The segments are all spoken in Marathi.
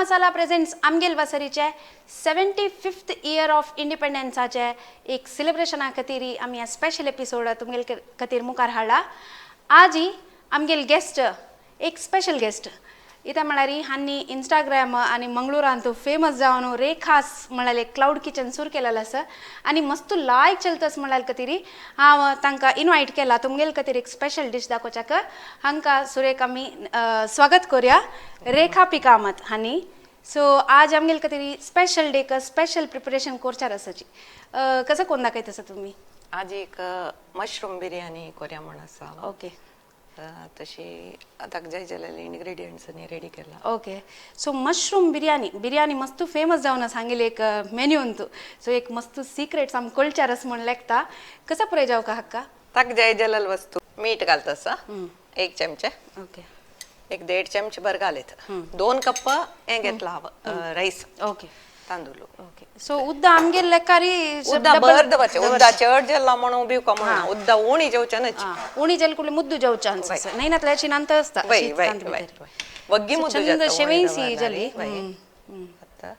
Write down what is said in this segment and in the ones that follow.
मसाला प्रेझेंट्स आमगेल वासरीचे 75th इयर ऑफ इंडिपेंडन्साचे एक सेलिब्रेशना खातीर आमी ह्या स्पेशल एपिसोड तुमगेल खातीर मुखार हाडला. आज ही आमगेल गेस्ट एक स्पेशल गेस्ट इता म्हळ्यार हांणी इंस्टाग्राम आनी मंगळुरांत फेमस जावन रेखास म्हळ्यार एक क्लाउड किचन सुरू केलेलो आसा आनी मस्त लायक चलतस म्हळ्यार खातीर हांव तांकां इनवायट केला तुमगेल खातीर एक स्पेशल डिश दाखोवच्याक. हांकां सुरेख आमी स्वागत करूया रेखा पी कामत हांणी. सो आज आमगेल खातीर स्पेशल डे का स्पेशल प्रिपरेशन करचार आसाची कसं कोण दाखयत आसा तुमी? आज एक मशरूम बिर्याणी करूया म्हण आसा. ओके तशी ताका जाय जाल्यार इन्ग्रेडियंट्स रेडी केला. ओके सो मशरूम बिर्याणी मस्त फेमस जावन आसा हांगेले एक मेन्यूंत. सो एक मस्त सिक्रेट्स आम कल्चरस म्हण लेखता कसं पुराय जावं का हक्का? ताका जाय जाल्यार वस्तू मीठ घालता आसा 1 चमचे. ओके एक 1.5 चमचे भर घालत. 2 कप हें घेतला हांव रायस. ओके तांदूळ. ओके सो उद्दा आमगेर लेकारी उद्दा बरं दवरचें. उद्दा चड जेल्ला म्हणून बिवका म्हणून उद्दा उणी जेवचें न्हय. उणी जेल कुले मुद्दू जेव चान्स आसा नाही ना त्याची नंतर असता वग्गी मुद्दू चंद शेवईसी जली आता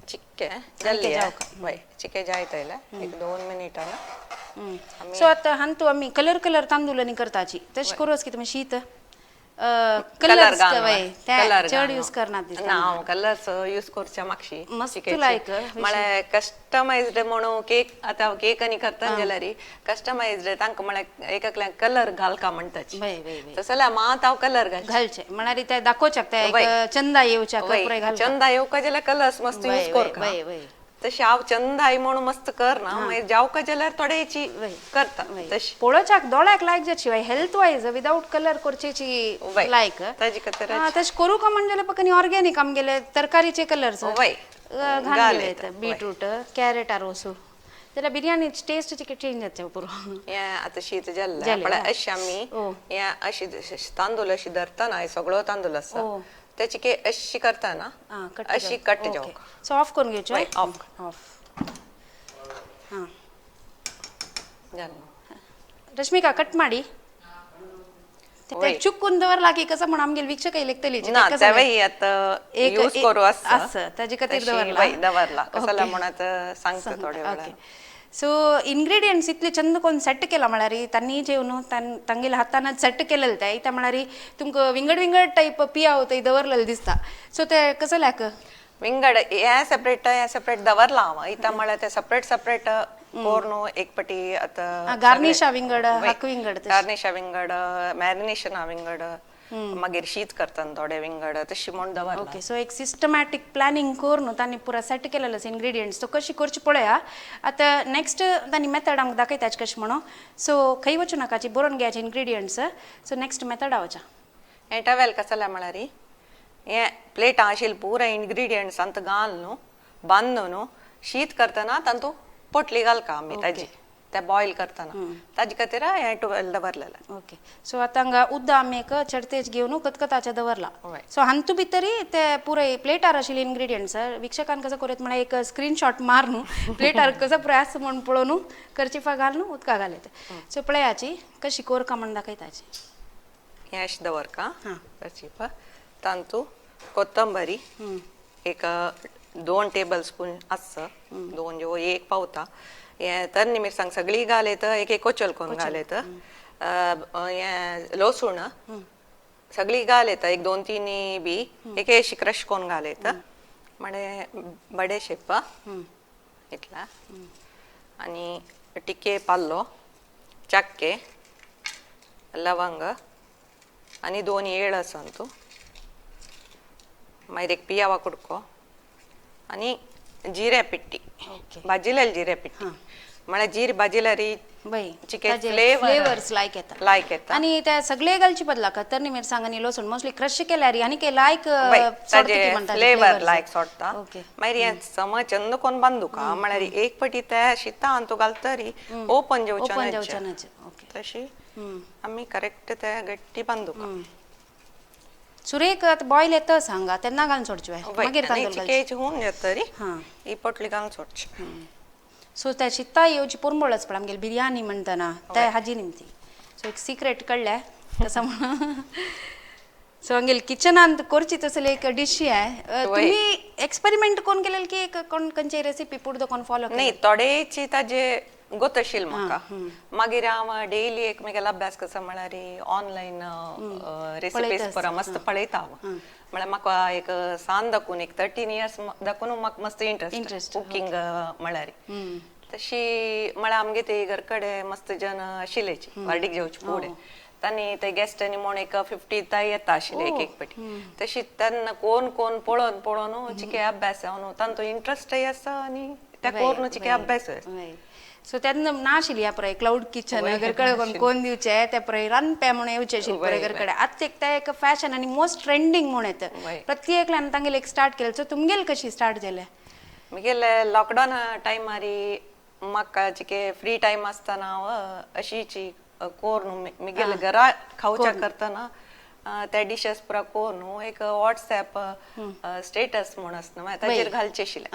चिक्के जल्ली वय चिक्के जायतले एक 2 मिनिटां. सो आता हांतू आमी कलर तांदूळ करताची तशी करूच की तुम्ही शीत कलर चड यूज करनात दिसता. ना हांव कलर्स यूज करचे मागशी मस्त लायक म्हळ्यार कस्टमाइज्ड म्हणून केक आतां हांव केक आनी करता जाल्यार कस्टमाइज्ड तांकां म्हळ्यार एकल्याक कलर घालका म्हणटाची तसो जाल्यार मात हांव कलर घालचे म्हळ्यार ते दाखोवच्याक ते चंदा येवच्या चंदा येवका जाल्यार कलर्स मस्त यूज करता. तशी हांव चंदाई म्हणून मस्त करना मागीर जावका जाल्यार थोडेची करता. तशी पळोवच्याक दोळ्याक लायक जाची हेल्थ वायज विदाउट कलर करचेची लायक ताजी खातीर तशें करू का म्हणजे पक्क ऑर्गेनिक आमगेले तरकारीचे कलर्स घालले बीटरूट कॅरेट रोसू जाल्यार बिर्याणी टेस्ट चेंज जाता पुरो. हें आतां शीत जाल्लें म्हळ्यार अशी आमी हें अशी तांदूळ अशी धरता ना सगळो तांदूळ आसा त्याची के अशी करता ना अशी कट जावक. सो ऑफ करून घेवचो. ऑफ हां जालें. रश्मिका कट माडी ते चुकून दवरला की कसं म्हण आमगेल विक्षक लेखतली ना तेवय आतां यूज करू आसा ताजे खातीर दवरला कसला म्हणत सांगता थोडे वेळा. सो इन्ग्रेडियंट्स इतले चंद कोण सेट केला म्हळ्यार तांणी जेवन तांगेल्या हातान सेट केलेले ते इता म्हळ्यार तुमकां विंगड टायप पियाव थंय दवरलेले दिसता. सो ते कसं लायक विंगड हे सेपरेट दवरला हांव इता म्हळ्यार ते सेपरेट कोर एक पटी आतां गार्निशा विंगड हाक विंगड गार्निशा विंगड मॅरिनेशना विंगड मागीर शीत करता थोडे विंगड तशी म्हण दवरला. ओके सो एक सिस्टमॅटिक प्लॅनिंग करून तांणी पुरा सेट केलेलो आसा इन्ग्रेडियंट्स तो कशी करची पळया. आतां नेक्स्ट तांणी मेथड आमकां दाखयताच कशें म्हणून. सो खंय वचूं नाकाची बरोवन घेवचे इन्ग्रेडियंट्स. सो नेक्स्ट मेथड आवचा हें टवेल कसला म्हळ्यार हें प्लेटां आशिल्ले पुरा इन्ग्रेडियंट्स अंत घाल न्हू बांद न्हू शीत करतना तांतू पोटली घालका आमी ताजी ते बॉयल करतना ताजे खातीर हें टुवेल दवरलेलें. ओके सो आतां हांगा उद्दा आमी एक चडतेच घेवन कतकताचे दवरला. सो हांतू भितरी ते पुराय प्लेटार आशिल्ले इन्ग्रेडियंट्स विक्षकान कसं करत म्हळ्यार एक स्क्रीनशॉट मार न्हू प्लेटार कसं पुराय आसा म्हण पळोवन करचिफा घाल न्हू उदका घालत. सो पळयाची कशी कोरका म्हण दाखयताची. हें अशें दवरका करचिफा तांतू कोथंबरी एक 2 टेबल स्पून आसता 2 जेव 1 पावता. हें तरणी मिरसांग सगळी घालत एक कोचल करून घालत. हें लसूण सगळी घालत एक 2-3 बी एक अशी क्रश करून घालत. म्हणजे बडेशेप इतला आनी टिके पाल्लो चक्के लवंग आनी 2 येळ आसा तूं मागीर एक पियावा कुडको आनी जिरे पिट्टी भाजिलेली जिरे पिट्टी म्हळ्यार जीर भाजिल्यार चिकन फ्लेवर्स लायक येता आनी ते सगळे घालचे बदला तरणी मिरसांग आनी लसूण मोस्टली क्रश केल्यार आनी के लायक फ्लेवर लायक सोडटा. मागीर हें समज चंद कोण बांदूका म्हळ्यार एक पटी ते शिता आनी तूं घालतरी ओपन जेवचें तशी आमी करेक्ट ते गट्टी बांदूका. सुरेख बॉयल येता सांगा तेन्ना घालून सोडचे मागीर चिकेची होऊन येतरी ही पोटली घालून सोडची. सो त्या शिता येवची पुरमळच पड आमगेली बिर्याणी म्हणटना ते हाजी निमती. सो एक सिक्रेट कळ्ळें तसं म्हणून सो हंगेल किचनांत करची तसले एक डिश आहे तुम्ही एक्सपेरिमेंट कोण केलेलं की कोण खंयची रेसिपी पुढे कोण फॉलो नाही थोडेची ताजे गोतशील म्हाका मागीर हांव डेली एक म्हगेलो अभ्यास कसा म्हळ्यार ऑनलायन रेसिपीज परा मस्त पळयता हांव म्हळ्यार म्हाका एक सान दाखून एक 13 इयर्स दाखून म्हाका मस्त इंट्रस्ट कुकिंग म्हळ्यार तशी म्हळ्यार आमगे ते घर कडेन मस्त जन आशिल्लेची वार्डीक जेवचे फुडें तांणी ते गेस्टांनी म्हूण एक 50 येता आशिल्ले एक एक पाटी तशी तेन्ना कोण कोण पळोवन पळोवन चिके अभ्यास हांव तांचो इंट्रस्टय आसा आनी त्या कोरून चिके अभ्यास सो तेन्ना नाशिल्ली ह्या पळय क्लाउड किचन घर कडेन कोण दिवचे ते पळय रांदप्या म्हणून येवचे आशिल्ले घर कडेन आतां ते एक फॅशन आनी मोस्ट ट्रेंडींग म्हूण येता प्रत्येकल्यान तांगेले एक स्टार्ट केलें सो तुमगेले कशी स्टार्ट जालें म्हगेले लॉकडावन टायमार म्हाका चिके फ्री टायम आसतना हांव अशीची कोरून म्हगेले घरा खावच्या करतना त्या डिशेस पुरा कोरून एक व्हॉट्सएप स्टेटस म्हूण आसता ताचेर घालचे आशिल्ले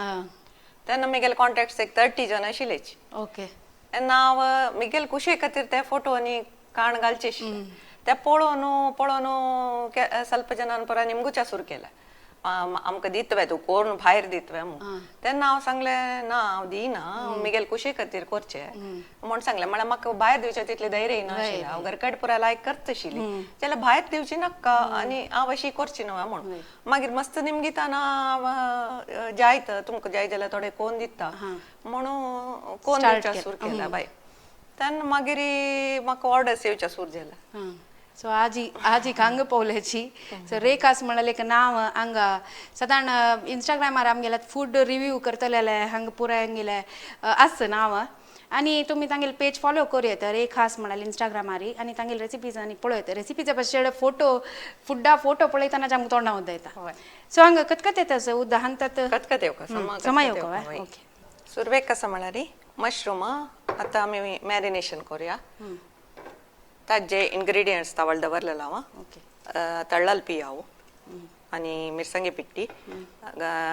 तेन्ना म्हगेले कॉन्टॅक्ट्स एक 30 जन आशिल्लेची ओके तेन्ना हांव म्हगेले कुशे खातीर ते फोटो आनी काण घालचे आशिल्ले ते पळोवन पळोवन ಸ್ವಲ್ಪ जनान परा निमगुच्या सुरू केला आमकां दितवे तूं कोरून भायर दितवे म्हणून तेन्ना हांव सांगलें ना हांव दिना म्हगेले कुशे खातीर करचें म्हूण सांगलें म्हळ्यार म्हाका भायर दिवचें तितलें धैर्य येना आशिल्लें हांव घरकाड पुरा लायक करता आशिल्ली जाल्यार भायर दिवची नाका आनी हांव अशी करची न्हय म्हणून मागीर मस्त निमगीताना हांव जायत तुमकां जाय जाल्यार थोडे कोण दिता म्हणून कोण दिवच्या सुरू केला बाय तेन्ना मागीर म्हाका ऑर्डर्स येवच्या सुरू जाला सो आजी हांगा पवल्याची सो रेखास म्हणाले एक नाव हांगा साधारण इंस्टाग्रामार आमगेल्या फूड रिव्यू करतले हांगा पुराय आमगेले आसता नाव आनी तुमी तांगेले पेज फॉलो करूं येता रेखास म्हणाले इंस्टाग्रामार आनी तांगेले रेसिपीज आनी पळयता रेसिपीचे भाशेन फुडा फोटो पळयतना आमकां तोंडां उद्दा येता सो हांगा कतकत येता सर उद्दा हांगतात कतकत येवका समय येवका ओके सुरवेक कसा म्हळ्यार मशरूम आतां आमी मॅरिनेशन करूया ताजे इंग्रेडियंट्स तावळ दवरलेलो हांव तळ्ळल पियाव आनी मिरसांगे पिट्टी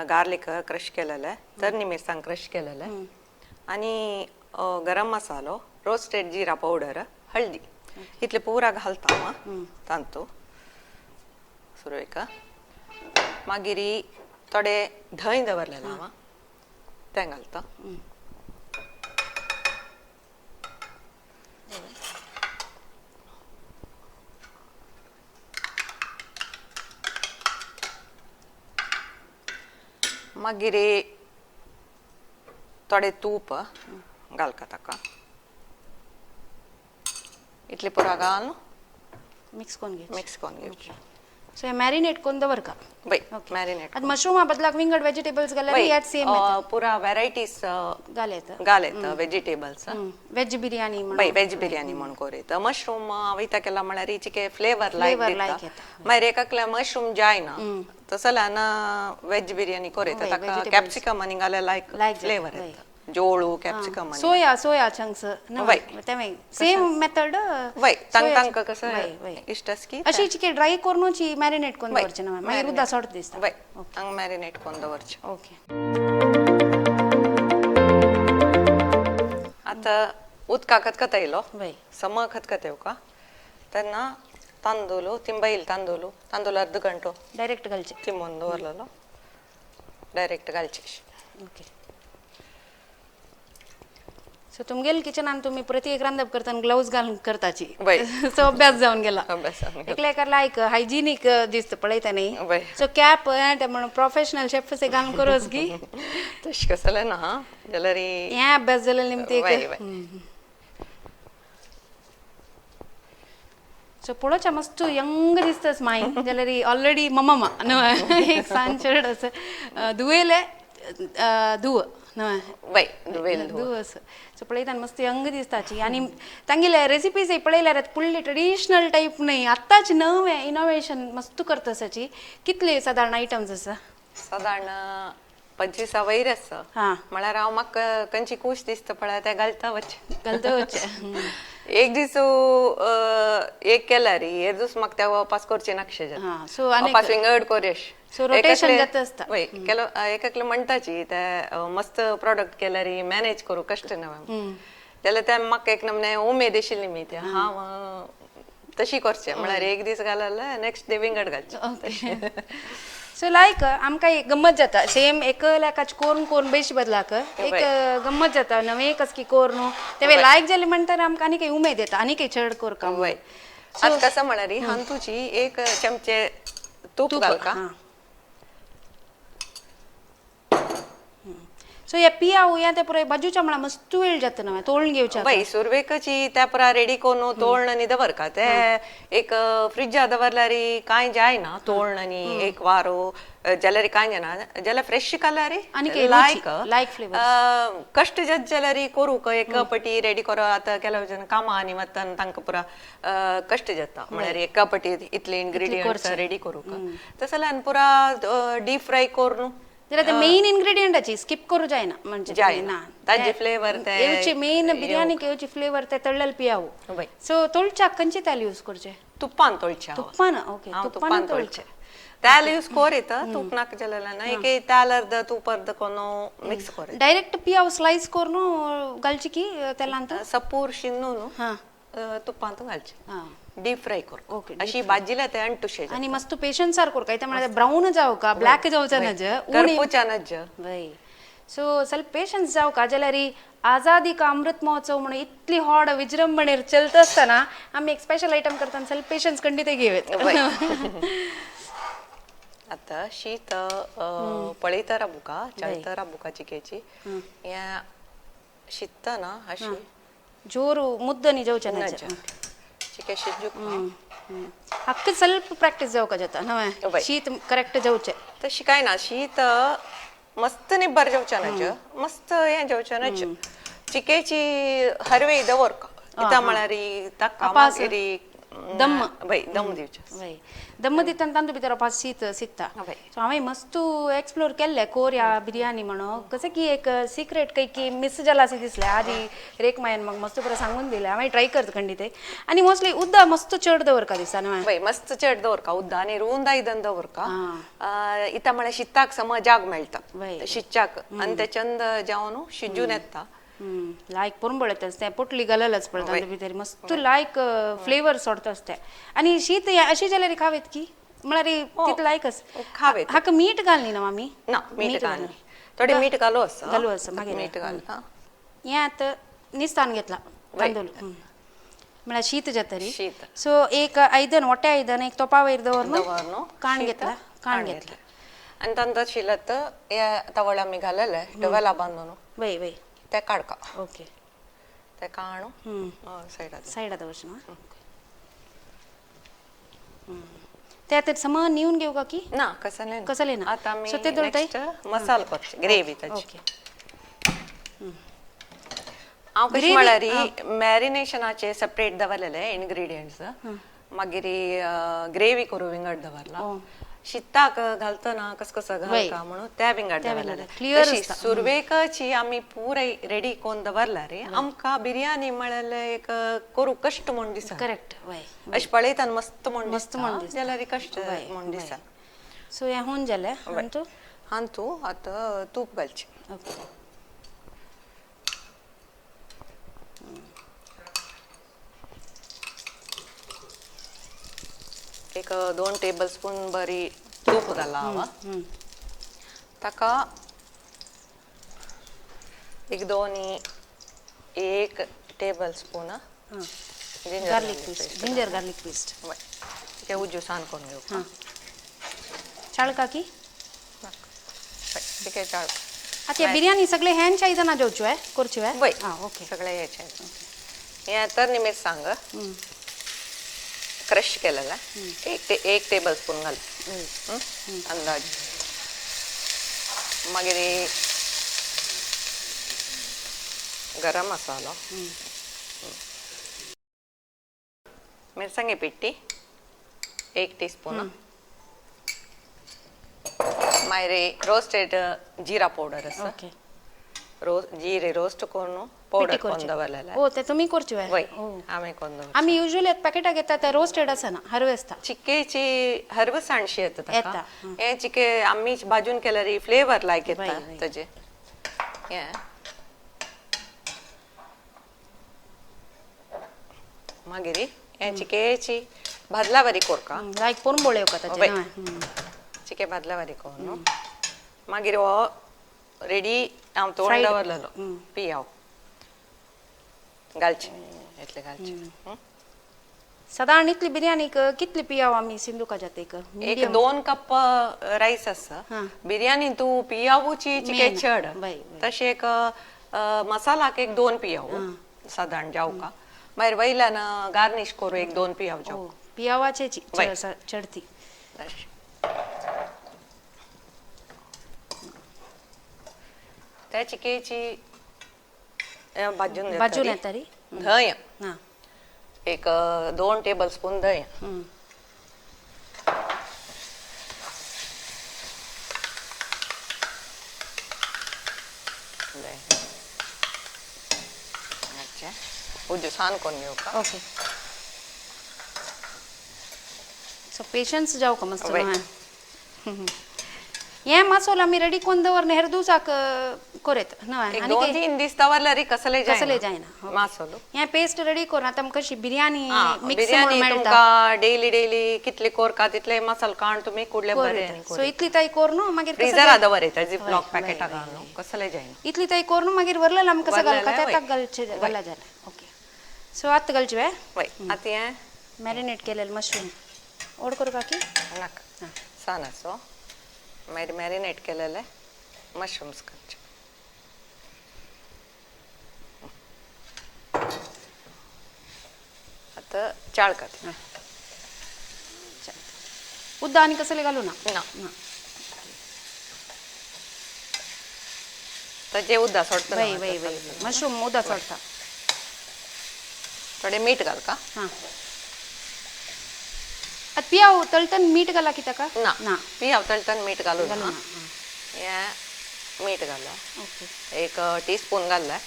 गार्लीक क्रश केलेले तरणी मिरसांग क्रश केलेले आनी गरम मसालो रोस्टेड जिरा पावडर हळदी इतले पुरा घालता हांव तांतू सुरवेक मागीर थोडे धंय दवरलेलो हांव तें घालता मागीर थोडे तूप घालता ताका इतले पुरा घाल मिक्स करून घेवचे सो हे मॅरिनेट करून दवरका बाय मॅरिनेट आतां मशरूमा बदलाक विंगड वेजिटेबल्स घाल्यार याच सेम पुरा व्हरायटीज घालत vegetables veg biryani by veg biryani म्हण करीत मशरूम वयता केला म्हळ्यार चिके फ्लेवर लायक मागीर एकाकल्या मशरूम जायना तसं जाल्यार वेज बिर्याणी करीत ताका कॅप्सिकम आनी घाल्यार लायक फ्लेवर येता जोळू capsicum soya chunks same method वय तांकां कसं इष्ट की अशी चिके ड्राय करूनची मॅरिनेट करून दवरचे ना मागीर उदक सोड दिसता वय हांगा मॅरिनेट करून दवरचे ओके आतां उदका खतखत येयलो सम खतखत येवका तेन्ना तांदूळ तिंबईल तांदूळ अर्द घंटो डायरेक्ट घालचे तिंबून दवरलेलो डायरेक्ट घालचे ओके सो तुमगेले किचनान तुम्ही प्रत्येक रांदप करतना ग्लोव्स घालून करताची सो अभ्यास जावन गेला एकले कर लायक हायजिनीक दिसता पळयता न्ही सो कॅप म्हणून प्रोफेशनल शेफ से घालून करोस की तशें कसं ना जाल्यार हें अभ्यास जाल्यार निमते सो पळोवच्या मस्त यंग दिसतास माई जाल्यार ऑलरेडी मम्मा न्हय एक सांचेड असं धुवेले धुव न्हय धुव सो पळयतना मस्त यंग दिसताची आनी तांगेले रेसिपीज पळयल्यार फुडली ट्रेडिशनल टायप न्हय आत्ताच नवे इनोवेशन मस्त करतासाची कितले साधारण आयटम्स आसा साधारण 25 वयर आसा म्हळ्यार हांव म्हाका खंयची खूश दिसता पळय ते घालता वचचे एक दीस एक केल्यार हेर दीस म्हाका ते वापस करचे नाकशे सो वापस विंगड कोरेश सो रोटेशन जाता आसता वय केलो एकाकले म्हणटाची ते मस्त प्रोडक्ट केल्यार मॅनेज करूं कश्ट नवे जाल्यार ते म्हाका एक नमने उमेद आशिल्ली मी ते हांव तशी करचे म्हळ्यार एक दीस घालला नेक्स्ट डे विंगड घालचे ओके सो लायक आमकां एक गंमत जाता सेम एक लायकाच कोरून कोरून बेशी बदलाक एक गंमत जाता नवे कसकी कोर न्हू तेवे लायक जाले म्हणटा आमकां आनी काही उमेद येता आनी काही चड कोरका वय आता कसं म्हणारी हांतूची एक चमचे तूप घालका सो हे पियाव या ते पुराय बाजूच्या म्हणा मस्त वेळ जाता ना तोळून घेवच्या बाई सुरवेकची त्या पुरा रेडी करून तोळण आणि दवर का ते एक फ्रिजा दवरल्यार कांय जायना तोळण आणि एक वारो जाल्यार कांय जायना जाल्यार फ्रेश काल्यार आनी लायक फ्लेवर कष्ट जत जाल्यार करूक एक पटी रेडी करो आता ಕೆಲವು जन कामा आणि मत्तन तांकां पुरा कष्ट जाता म्हळ्यार एक पटी इतले इन्ग्रेडियंट्स रेडी करूक तसल्यान पुरा डीप फ्राय करून जरा मेन इन्ग्रेडियंटाची स्किप करू जायना म्हणजे जायना ताजे फ्लेवर ते येवची मेन बिर्याणी येवची फ्लेवर ते तळलेल पियाव सो तोळच्या खंयचे तेल यूज करचे तुप्पान तोळच्या तुप्पान ओके तुप्पान तोळचे तेल यूज कोरित तूप नाक जलेला ना एक तेल अर्ध तूप अर्ध कोनो मिक्स कोरे डायरेक्ट पियाव स्लाइस करून घालची की तेलांत सपूर शिन्नून हा तुप्पांत घालचे हा डीप फ्राय कर ओके अशी भाजीला ते अंटुशे आणि मस्त पेशंट सार कोर काय त्यामुळे ब्राऊन जाव का ब्लॅक जावचा नज करपूचा नज वय सो ಸ್ವಲ್ಪ पेशन्स जाव का जाल्यार आझादी का अमृत महोत्सव म्हणून इतली हॉड विजृंभणेर चलत असताना आम्ही एक स्पेशल आयटम करताना ಸ್ವಲ್ಪ पेशन्स खंडित घेवेत आता शीत पळयतारा बुका चलतारा बुका चिकेची या शित्ताना अशी ಜೋರು ಮುದ್ದನಿ ಜೌಚನ चिके शिजूक हक्क ಸ್ವಲ್ಪ प्रॅक्टिस जावका जाता नवे शीत करेक्ट जावचे तशी काय ना शीत मस्त निब्बर जेवच्यानच मस्त हे जेवच्यानच चिकेची हरवे दवर इता म्हळ्यार ताका मागीर दम बाई दम दिवचे वय दम दिताना तांदूळ भितर पास शीत सिकता सो हांवें मस्त एक्सप्लोर केल्ले कोरिया बिर्याणी म्हणून कसं की एक सिक्रेट काही की मिस जाला असे दिसले आजी रेखमायन मग मस्त बरं सांगून दिले हांवें ट्राय करता खंडित आणि मोस्टली उद्दा मस्त चड दवरका दिसता न्हय बाई मस्त चड दवरका उद्दा आणि रुंदा इदन दवरका इता म्हळ्यार शिताक सम जाग मेळटा शिच्चाक आणि ते चंद जावन शिजून येता लायक पुरंबळतच ते पोटली घाललच पडता भितर मस्त लायक फ्लेवर सोडतच ते आणि शीत अशी जाल्यार खावेत की म्हळ्यार तित लायकच खावेत हाका मीठ घालनी ना आमी ना मीठ घालनी थोडे मीठ घालू आसा मागीर मीठ घाल हें आतां निस्तान घेतला तांदूळ म्हळ्यार शीत जातरी शीत सो एक आयदन मोठे आयदन एक तोपा वयर दवरनो काण घेतला आणि तांता शिलत या तवळ आमी घालले टवेला बांदून वय वय ते काडका ओके ते काणू सायडा दवरचें ते आतां सम निवन घेऊ का की ना कसले कसले ना आता मी सो ते दळताय मसाला करचे ग्रेवी ताची ओके हांव कशें म्हळ्यार मॅरिनेशनाचे सेपरेट दवरलेले इन्ग्रेडियंट्स मागीर ग्रेवी करू विंगड दवरला शिताक घालतना कसं घालता म्हणून त्या विंगड दवरलेले सुरवेकची आमी पुराय रेडी कोन दवरला रे आमकां बिर्याणी म्हळ्यार एक करू कष्ट म्हण दिसता करेक्ट वय अशें पळयतना मस्त म्हण जाल्यार कष्ट म्हण दिसता सो हें होऊन जालें हांतू आतां तूप घालचें ओके एक 2 टेबलस्पून बरी तूप घाला हवा ताका एक 1 टेबलस्पून जिंजर गार्लिक पेस्ट ते उज्जूसान करून घेऊ चाळका की ठीक आहे चाळ आता बिर्याणी सगळे ह्यांच्या आयदना जेवच्यो आहे करच्यो आहे बाय हां ओके सगळे याचे हे तर निमित सांग क्रश केलेला एक टेबलस्पून घाल अंदाज मागीर गरम मसालो मिरसांगे पिट्टी 1 टीस्पून मागीर रोस्टेड जिरा पावडर आसा ओके जिरे रोस्ट करून पावडर करून दवरलेला ओ ते तुम्ही करच्यो आहे वय आम्ही करून दवर आम्ही युजुअली पॅकेटाक येता ते रोस्टेड आसना हरवे आसता चिकेची हरव सांडशी येता हे चिके आम्ही भाजून केल्यार फ्लेवर लायक येता ताजे हे मागीर हे चिकेची भाजल्यावरी कोरका लायक पोरंबोळे येवका ताचे वय. चिके भाजल्यावरी कोरून मागीर हो रेडी हांव तोंड Fried. दवरलेलो पियाव घालचे इतले घालचे साधारण इतली बिर्याणीक कितली पियाव आमी सिंधुकाच्यात एक एक 2 कप राईस आसा बिर्याणी तू पियावूची चिके Main. चड वय, तशें एक मसालाक एक 2 पियाव साधारण जावका मागीर वयल्यान गार्निश करू एक 2 पियाव जाव पियावाचे वय. चढती त्या चिकेची भाजून बाजून घेतली. येतारी धंय हा एक 2 टेबल स्पून धंय उजू सान कोण घेऊ का ओके सो पेशन्स जाऊ का मस्त वय. हे मसाला आमी रेडी कोण दवरने हेर दुसाक कोरेत ना एक 2-3 दीस दवरल्यार कसले कसले जायना मासोलो हे पेस्ट रेडी करून आता कशी बिर्याणी मिक्स बिर्याणी मेळटा तुमका डेली कितले कोरका तितले मसाल काण तुम्ही कुडले बरे सो इतली ताई कोर न्हू मागीर फ्रीजर दवरता झिपलॉक पॅकेटा घालून कसले जायना इतली ताई कोर न्हू मागीर वरलेलं आमकां कसं वरलेलं, घालता वय. त्यात घालचे घाला जालें ओके सो आतां घालचे वे वय आता हे मॅरिनेट केलेलं मशरूम ओड करू काकी नाका सानाचो मागीर मॅरिनेट केलेले मशरूम्स करचे आता चाळकात उद्दा आनी कसले घालू ना ना ताजे उद्दा सोडता वय वय वय मशरूम उद्दा सोडता थोडे मीठ घाल का हां आता पियाव तळटन मीठ घाला की ताका ना ना पी आवतळतान मीठ घालून घालू ना ना हे मीठ घाला ओके एक टीस्पून घालला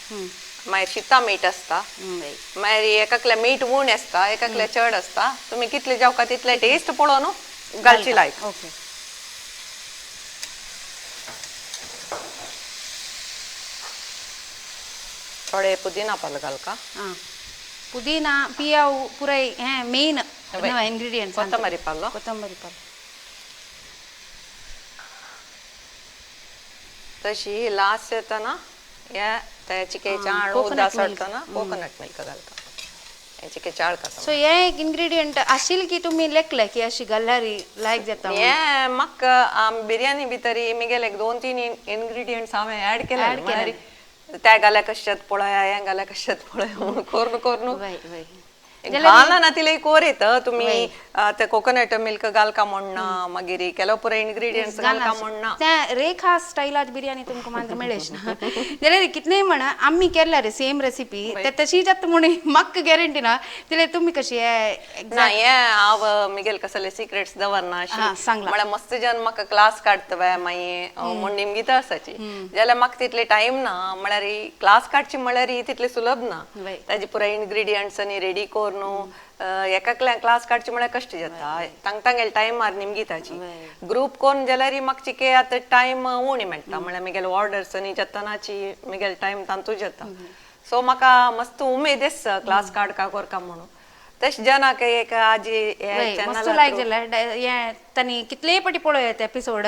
मागीर शिता मीठ आसता वय मागीर एकाकल्या मीठ उण आसता एकाकल्या चड आसता तुम्ही कितले जावका तितले टेस्ट पळोवन घालची लायक ओके थोडे पुदिना पालो घाल का हां पुदीना पियाव पुराय हे मेन इंग्रेडियंट्स कोथंबरी पालो कोथंबरी पालो तशी लास्ट येताना या त्या चिकेच्या आणू coconut उद्दा milk. सोडताना कोकोनट मिल्क घालता हे चिके चाळका सो हे एक इंग्रेडियंट आशिल की तुम्ही लेखले की अशी गल्लारी लायक जाता हे म्हाका बिर्याणी भितरी मिगेल एक 2-3 इंग्रेडियंट्स हांवें ऍड केले म्हळ्यार त्या घाल्या कशात पळया हे घाल्या कशात पळया म्हणून कोरून कोरून वय वय घालना ना तिला कोर येत तुम्ही ते कोकोनट मिल्क घालका म्हणना मागीर केलो पुरे इंग्रेडियंट्स घालका म्हणना त्या रेखा स्टायलात बिर्याणी तुमकां मात्र मेळेश ना जाल्यार कितलेय म्हणा आम्ही केल्या रे सेम रेसिपी ते तशी जात म्हणून म्हाका गॅरंटी ना जाल्यार तुम्ही कशी ना हे हांव मिगेल कसले सिक्रेट्स दवरना हा, सांगला. म्हळ्यार मस्त जन म्हाका क्लास काडतवे मागीर म्हण निमगीता आसाची जाल्यार म्हाका तितले टाइम ना म्हळ्यार क्लास काडची म्हळ्यार तितले सुलभ ना वय. ताजे पुरे इंग्रेडियंट्स आनी रेडी कोर न्हू एकाकल्या क्लास काडची म्हळ्यार कश्ट जाता तांगेल टाइम मार निमगीताची ग्रुप कोण जाल्यार म्हाका चिके आतां टाइम उणी मेळटा म्हळ्यार मिगेल ऑर्डर्स आनी जतनाची मिगेल टाइम तांतूच जाता सो म्हाका मस्त उमेद आसा क्लास काडका कोरका म्हणून तश जनाक एक आजी मस्त लायक जाल्यार तांणी कितलेय पाटी पळयात एपिसोड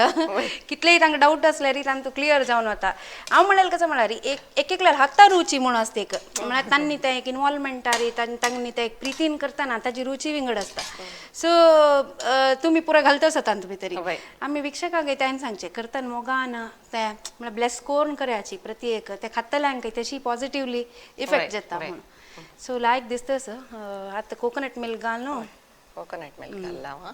कितलेय तांकां डाऊट असल्यार तांकां क्लियर जावन वता हांव म्हळ्यार कसं म्हळ्यार एक एकल्यार हाता रुची म्हणून आसता एक म्हळ्यार तांणी ते एक इनवॉल्वमेंटार तांणी ते एक प्रितीन करतना ताजी रुची विंगड आसता सो तुमी पुरो घालता आसता तांतू भितरी आमी विक्षकांक तांणी सांगचे करतना मोगान ते म्हळ्यार ब्लेस कोरून करयाची प्रत्येक ते खातल्यांक तशी पॉझिटिव्हली इफेक्ट जाता म्हणून सो लायक दिसता आता कोकोनट मिल्क घाल न्हू कोकोनट मिल्क घालला हा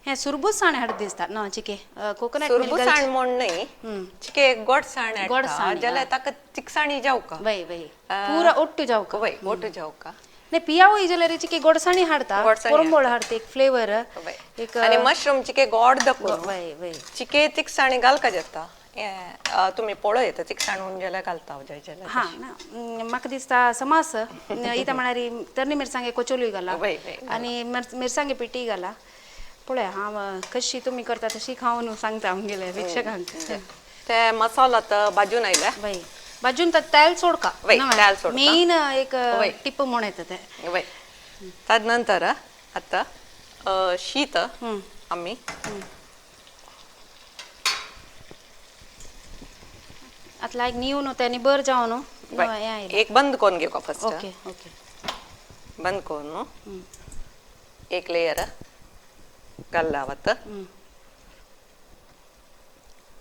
हे सुरबूसाण हाड दिसता न्हू चिके कोकोनट सुरबूसाण म्हण न्ही चिके एक गोडसाण गोडसाण, जाल्यार ताका तिखसाणी जावका वय वय पूरा ओट्टू जावका वय मोठो जावका ने पियावय जाल्यार चिके गोडसाणी हाडता गोडसाणी पोरंबोळ हाडता एक फ्लेवर एक आनी मशरूम चिके गोड दको वय वय चिके तिखसाणी घालका जाता तुम्ही पळयता तिखसाण उण जाल्यार घालता जाय जाल्यार हा ना म्हाका दिसता समास इता म्हळ्यार तरणी मिरसांगे कोचोलूय घाला वय वय आनी मिरसांगे पिटी घाला पळया हांव कशी तुमी करता तशी खावन सांगता आमगेले विक्षकांक ते मसाला आतां भाजून आयले वय भाजून तर तेल सोडका वय, तेल सोडका. मेन एक वय. टिप म्हणून येतं ते वय तदनंतर आता शीत आम्ही आता एक नीव न्हू त्याने बर जाऊ न्हू वय, एक बंद करून घेऊ का फर्स्ट ओके ओके बंद करून एक लेयर घालावत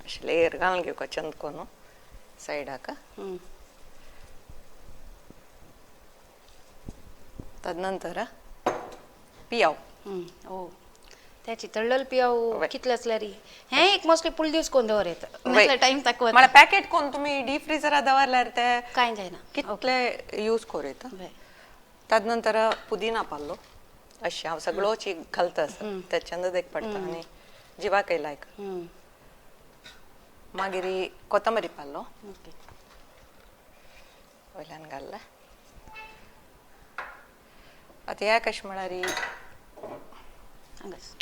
अशी लेयर घालून घेऊ का चंद करून साईडाक तदनंतर पियाव ओ त्याची तळल पियाव वय. कितले असल्यारी हे एक मोस्टली फुल दिवस कोण दवर येतं वय. नाहीतर टाइम तक मला पॅकेट कोण तुम्ही डीप फ्रीजर दवरल्यार ते काय जायना कितले यूज करूत वय. तदनंतर पुदिना पाल्लो अशी हांव सगळोच घालता त्याच्यान देख पडटा आनी जिवाक लायक मागीर कोथंबरी पाल्लो ओके वयल्यान घालले आता ह्या कशें म्हळ्यार सांगास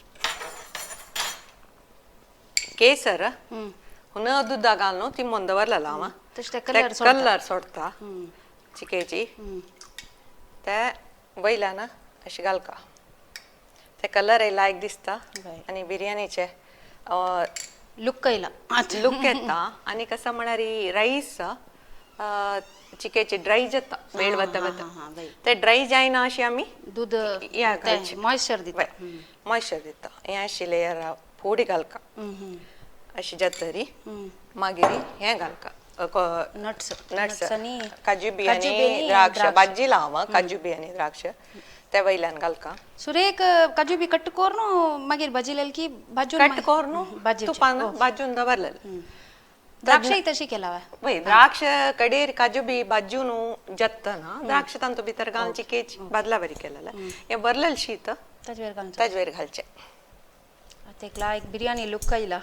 केसर हुन दुधा घालून ती मोन दवरलेलो हांव तशें ते ते कलर कलर सोडता चिकेची ते वयल्यान अशें घालका ते कलर लायक दिसता Right. आनी बिरयानीचे लुक येयला लुक येता आनी कसं म्हळ्यार राईस चिकेची ड्राय जाता वेळ वता वता ते ड्राय जायना अशी आमी दूध या घालची मॉइश्चर दिता मॉइश्चर दिता हें अशी लेयर फोडी घालका अशी जातरी मागीर हें घालका नट्स नट्स आनी काजू बी काजू आनी बियाणी, द्राक्ष द्राक्ष. भाजी लावा काजू बी आनी द्राक्ष ते वयल्यान घालका सुरेख काजू बी कट करून मागीर भाजी लेल की भाजून कट करून भाजी तुपान भाजून दवरलेले द्राक्षही तशी केला वय द्राक्ष कडेर काजू बी भाजून जत्तना द्राक्ष तांतू भितर घालून चिकेच बादला बरी केलेले हें बरलेलें शीत ताजे वेर घालून ताजे वयर घालचें तेकला एक बिर्याणी लुक येयला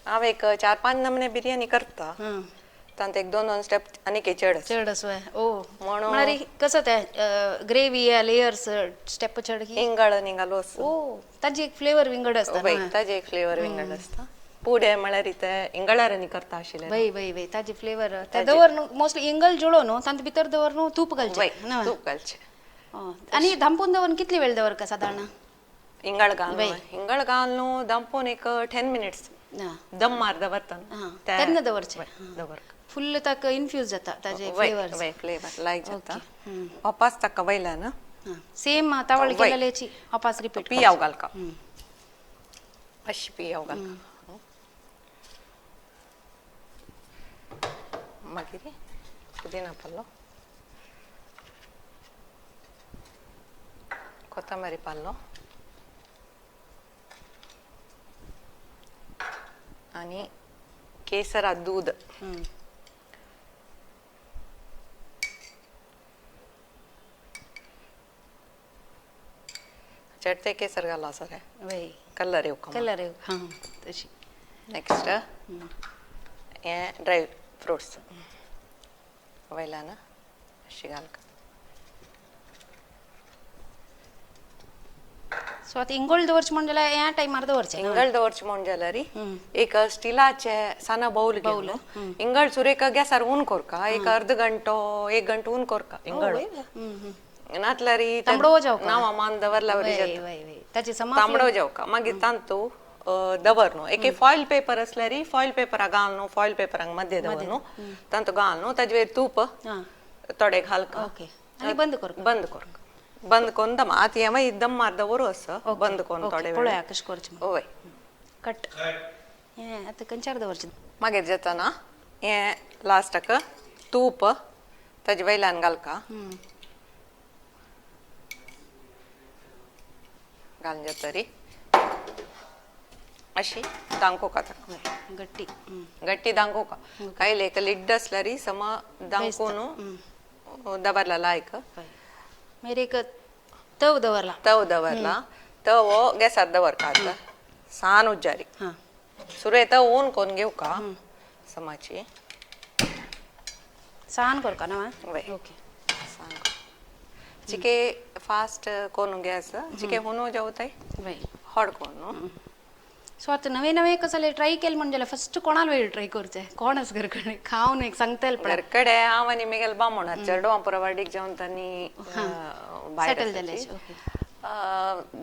हांव एक 4-5 नमने बिर्याणी करता तांत एक 2 स्टेप आनीक चड चड असो ओ म्हणून म्हळ्यार कसं ते ग्रेवी लेयर्स स्टेप चड की इंगळ निघालो असता ओ ताजी एक फ्लेवर विंगड असता वय ताजे एक फ्लेवर विंगड असता पुढे म्हळ्यार इथे इंगळारांनी करता आशिल्ले वय वय वय ताजी फ्लेवर ते दवर न्हू मोस्टली इंगल जुळो न्हू तांत भितर दवर न्हू तूप वय घालचें तूप घालचें आनी धांपून दवरून कितले वेळ दवर का सादारण इंगळ घालून दांपून एक 10 मिनिट्स दम मार दवरता तेन्ना दवरचें दवर फुल्ल ताका इन्फ्यूज जाता ताजे फ्लेवर वय फ्लेवर लायक जाता वापस ताका वयल्यान सेम तावळ केलेल्याची वापस रिपीट पियाव घालका अशी पियाव घालका मागीर पुदिना पाल्लो कोथंबरी पाल्लो आणि केसरा दूध चटते केसर घाला सर वय कलर येऊ का कलर हां तशी नेक्स्ट हे ड्राय फ्रुट्स वयल्यान अशी घालका सो आतां इंगोळ दवरचें म्हणजे जाल्यार ह्या टायमार दवरचें इंगळ दवरचें म्हणजे जाल्यार एक स्टिलाचे साना बाउल घेवन इंगळ सुरेख गॅसार ऊन कोरका एक अर्ध घंटो 1 घंटो ऊन कोरका इंगळ नातल्यार तांबडो जावका नावा मान दवरला बरी वय जाता वय वय ताची समा तांबडो जावका मागीर तांतू दवर न्हू एक फॉयल पेपर असल्यार फॉयल पेपरा घाल न्हू फॉयल पेपरांक मध्य दवर न्हू तांतू घाल न्हू ताजे वयर तूप थोडे घालका ओके आनी बंद कर बंद कोरका बंद करून दम आतां हें मागीर दम मार दवरू असं बंद करून थोडे वेळ पळोवया कशें करचें वय कट हें आतां खंयच्यार दवरचें मागीर जाताना हें लास्टाक तूप ताजे वयल्यान घालका घालून जातरी अशी दांकोका ताका गट्टी गट्टी दांकोका काय एक लिड्ड असल्यार सम दांकोन दवरला लायक मागीर एक तव दवरला तव दवरला तव गॅसार दवरका आतां सान उज्जारी हां सुरे तव ऊन कोन घेवका समाची सान करका ना वय ओके सान चिके फास्ट कोन गॅस चिके हुनो जावताय वय हॉड कोन सो आता नवे नवे कसले ट्राय केलं म्हणजे फर्स्ट कोणाला वेळ ट्राय करचे कोणच घरकडे खाऊन एक सांगता येईल पण घरकडे हांव आनी मिगेल बामणात चेडवां वाडीक जेवन तांणी सेटल झाले ओके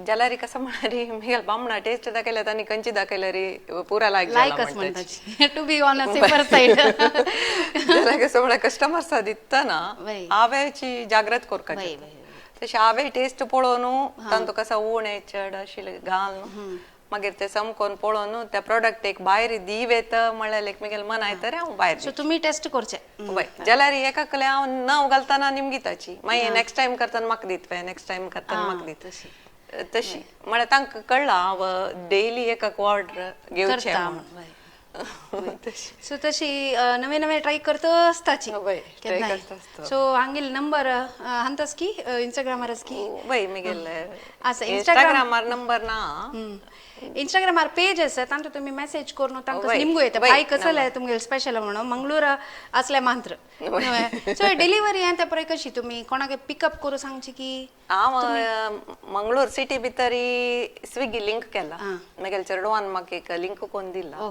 जाल्यार कसं म्हणणारी मिगेल बामणा टेस्ट दाखयल्या तांणी खंयची दाखयल्या रे पुरा लायकच म्हणटाची to be on a safer side जाल्यार कसं म्हणल्यार कस्टमर्सा दिसतना हांवेची जागृत करपाची तशें हांवें टेस्ट पळोवन तांचो कसो उणे चड अशें घालून मागीर ते समकोन पळोवन त्या प्रोडक्ट भायर दीव येता म्हळ्यार एकमेकांना मनाय तर हांव भायर सो तुमी टेस्ट करचे जाल्यार एकाकले हांव नव घालतना निमगिताची मागीर नेक्स्ट टायम करतना म्हाका दितवे नेक्स्ट टायम करतना म्हाका दित तशी म्हळ्यार तांकां कळ्ळां हांव डेली एकाक ऑर्डर घेवचें सो तशी नवे नवे ट्राय करता आसताची सो हांगेल नंबर हांतास की इंस्टाग्रामारच की वय मिगेल इंस्टाग्रामार नंबर ना इंस्टाग्रामार पेज आसा तांचो तुमी मेसेज करून तांकां निमगो येता बाय कसले तुमगेले स्पेशल म्हणून मंगळूर असले मात्र सो डिलिव्हरी येता पळय कशी तुमी कोणाक पिकअप करू सांगची की हांव मंगळूर सिटी भितर स्विगी लिंक केला मागीर चेडवान म्हाका एक लिंक कोन्न दिला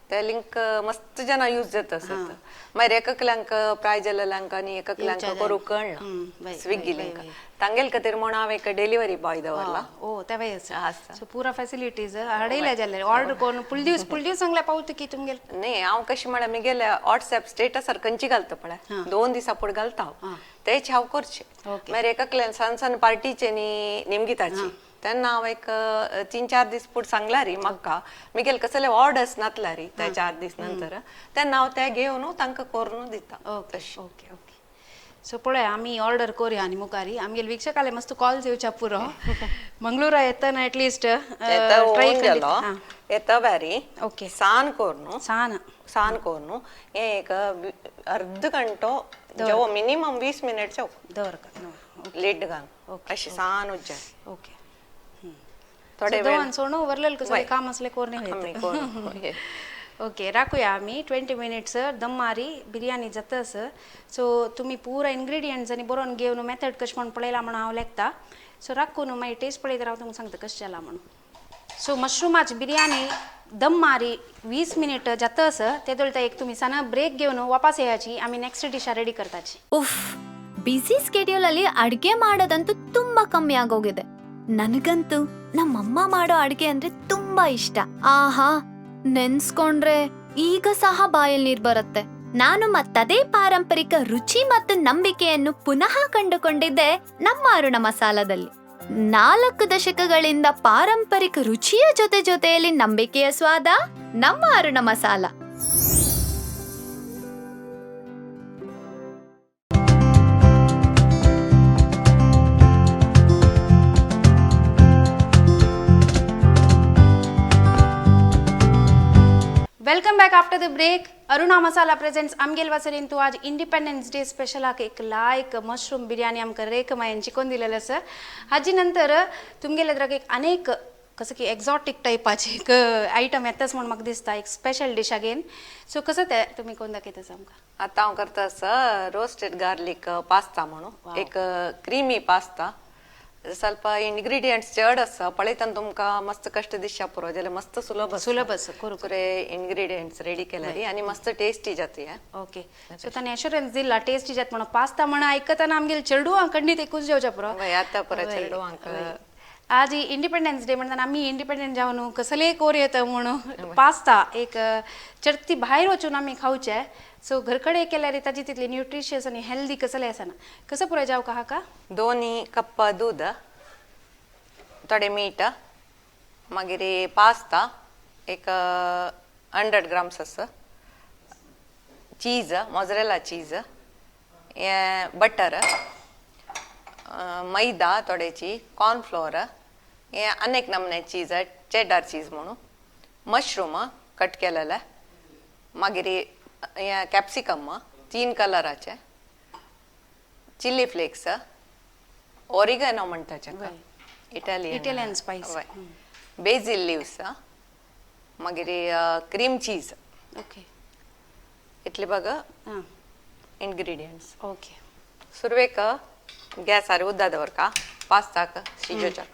ते लिंक मस्त जना यूज जाता आसत मागीर एककल्यांक प्राय जाल्ल्यांक आनी एककल्यांक करूंक कळना स्विगी लिंक तांगेल खातीर म्हूण हांव एक डिलिव्हरी बॉय दवरला ओ तेव्हाय आसा सो पुरा फॅसिलिटीज हाडयल्या जाल्यार ऑर्डर करून फुल दिवस सांगल्या पावता की तुमगेल न्ही हांव कशें म्हळ्यार मिगेले व्हॉट्सएप स्टेटसार खंयची घालता पळय 2 दिसा पुढे घालता हांव तेच हांव करचें मागीर एककल्यान सान सान पार्टीचे न्ही निमगिताची तेन्ना हांव एक 3-4 दीस पुढे सांगला री म्हाका मिगेल कसले ऑर्डर्स नातला री त्या 4 दीस नंतर तेन्ना हांव ते घेवन तांकां करून दिता ओके ओके सो पळय आमी ऑर्डर करूया आनी मुखारी आमगेले विक्षकाले मस्त कॉल येवच्या पुरो मंगळूरा येतना एटलिस्ट ट्राय केलो येता ब्यारी ओके सान कोरनु सान कोरनु हे एक अर्ध घंटो जेवो मिनिमम 20 मिनिट जेव दवर लेट घाल अशी सान उज्जा ओके थोडे वेळ सोडून उरलेलं कसं काम असले कोरणे ओके राखूया आम्ही 20 मिनिट्स दम मारी बिर्याणी जातस सो तुम्ही पुरा इन्ग्रेडियंट्स आनी बरोवन घेवन मेथड कशें म्हण पळयला म्हणून हांव लेखता सो राखून मागीर टेस्ट पळयत हांव तुमकां सांगता कशें जाला म्हणून सो मशरूमाची बिर्याणी दम मारी 20 मिनिट जातस तेदोळता एक तुम्ही सना ब्रेक घेवन वापस येयाची आम्ही नेक्स्ट डिश रेडी करताची ಉಫ್ ಬಿಸಿ ಸ್ಕೆಡ್ಯೂಲ್ ಅಲ್ಲಿ ಅಡ್ಗೆ ಮಾಡೋದಂತೂ ತುಂಬಾ ಕಮ್ಮಿ ಆಗೋಗಿದೆ ನನಗಂತೂ ನಮ್ಮಮ್ಮ ಮಾಡೋ ಅಡ್ಗೆ ಅಂದ್ರೆ ತುಂಬಾ ಇಷ್ಟ ಆಹಾ ನೆನ್ಸ್ಕೊಂಡ್ರೆ ಈಗ ಸಹ ಬಾಯಲ್ಲಿ ನೀರ್ ಬರುತ್ತೆ ನಾನು ಮತ್ತದೇ ಪಾರಂಪರಿಕ ರುಚಿ ಮತ್ತು ನಂಬಿಕೆಯನ್ನು ಪುನಃ ಕಂಡುಕೊಂಡಿದ್ದೆ ನಮ್ಮ ಅರುಣ ಮಸಾಲದಲ್ಲಿ 4 ದಶಕಗಳಿಂದ ಪಾರಂಪರಿಕ ರುಚಿಯ ಜೊತೆಯಲ್ಲಿ ನಂಬಿಕೆಯ ಸ್ವಾದ ನಮ್ಮ Aruna Masala welcome back after the break Aruna Masala presents आमगेल वासरीन तू आज इंडिपेंडेंस डे स्पेशल एक लायक मशरूम बिर्याणी आमकां रेख मायन चिकन दिलेलं सर हाजी नंतर तुमगेले द्राक एक अनेक कसं की एक्झॉटिक टायपाचे एक आयटम येताच म्हणून म्हाका दिसता एक स्पेशल डिश अगेन सो कसं ते तुम्ही कोण दाखयतास आमकां आतां हांव करता रोस्टेड गार्लिक पास्ता म्हणून एक क्रीमी पास्ता ಸ್ವಲ್ಪ ಇಂಗ್ರೀಡಿಯೆಂಟ್ಸ್ ಚಡ್ ಆಸ ಪಳೈತನ್ तुमका मस्त कष्ट दिसच्या पुरो जाल्यार मस्त सुलभ आसा कुरकुरे इंग्रेडियंट्स रेडी केल्यारी आणि मस्त टेस्टी जाती ओके सो ताने एश्योरन्स दिला टेस्टी जात म्हणून पास्ता म्हणून आयकताना आमगेल चेडवांक खंडीत एकूच जेवच्या पुरो आता परत चेडवांक आज इंडिपेंडेंस डे म्हणताना आम्ही इंडिपेंडेंट जावन कसले कोर येता म्हणून पास्ता एक चरती भायर वचून आम्ही खावचे सो घरकडे केल्यार ताजी तितली न्यूट्रिशियस आणि हेल्दी कसले आसना कसं पुराय जावं का हाका 2 कप दूध थोडे मीठ मागीर पास्ता एक 100 ग्राम्स आसा चीज मोझरेला चीज बटर मैदा थोडेची कॉर्नफ्लोर हे अनेक नमने चीज चेडार चीज म्हणून मशरूम कट केलेले मागीर कॅप्सिकम 3 कलराचे चिली फ्लेक्स ओरिगॅनो म्हणटाचे इटालियन स्पाइस बेसिल लीव्स मागीर क्रीम चीज ओके इतले बघा इंग्रेडियंट्स ओके सुरवेक गॅसार उद्दा दवरका पास्ताक शिजोवच्याक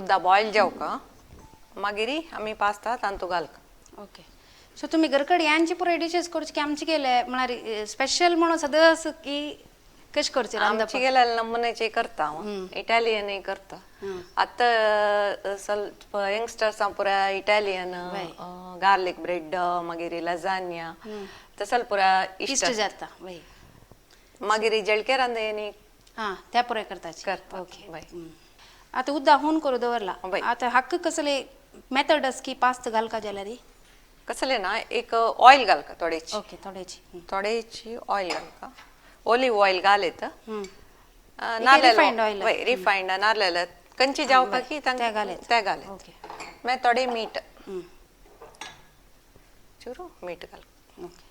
उद्दा बॉईल जेवका मागिरी आम्ही पास्ता तांतू घालका. ओके. सो तुम्ही घरकडे यांची पुरे डिशेस करचे की आमची गेले म्हणारी स्पेशल म्हणून सदस की कश करचे आमची गेल्याला नमुन्याचे करता इटालियन करता. आता ಸ್ವಲ್ಪ यंगस्टर्स पुरा इटालियन गार्लिक ब्रेड मागिरी लजान्या तसल पुरा इष्ट जाता वय मागिरी जळके रांदे येणी हा त्या पुरे करताची करता. ओके. आता उद्दा होऊन करू दवरला आता हक्क कसले मेथडस की पास्त घाल का जाल्यारी कसले ना एक ऑइल घालका थोडीची. ओके थोडीची ऑइल घालका ऑलिव्ह ऑइल घालेत refined oil. रिफाइंड नारळाला कंची जावका की त्या घालेत ओके. मैं थोडे मीठ चुरू मीठ घाल ओके.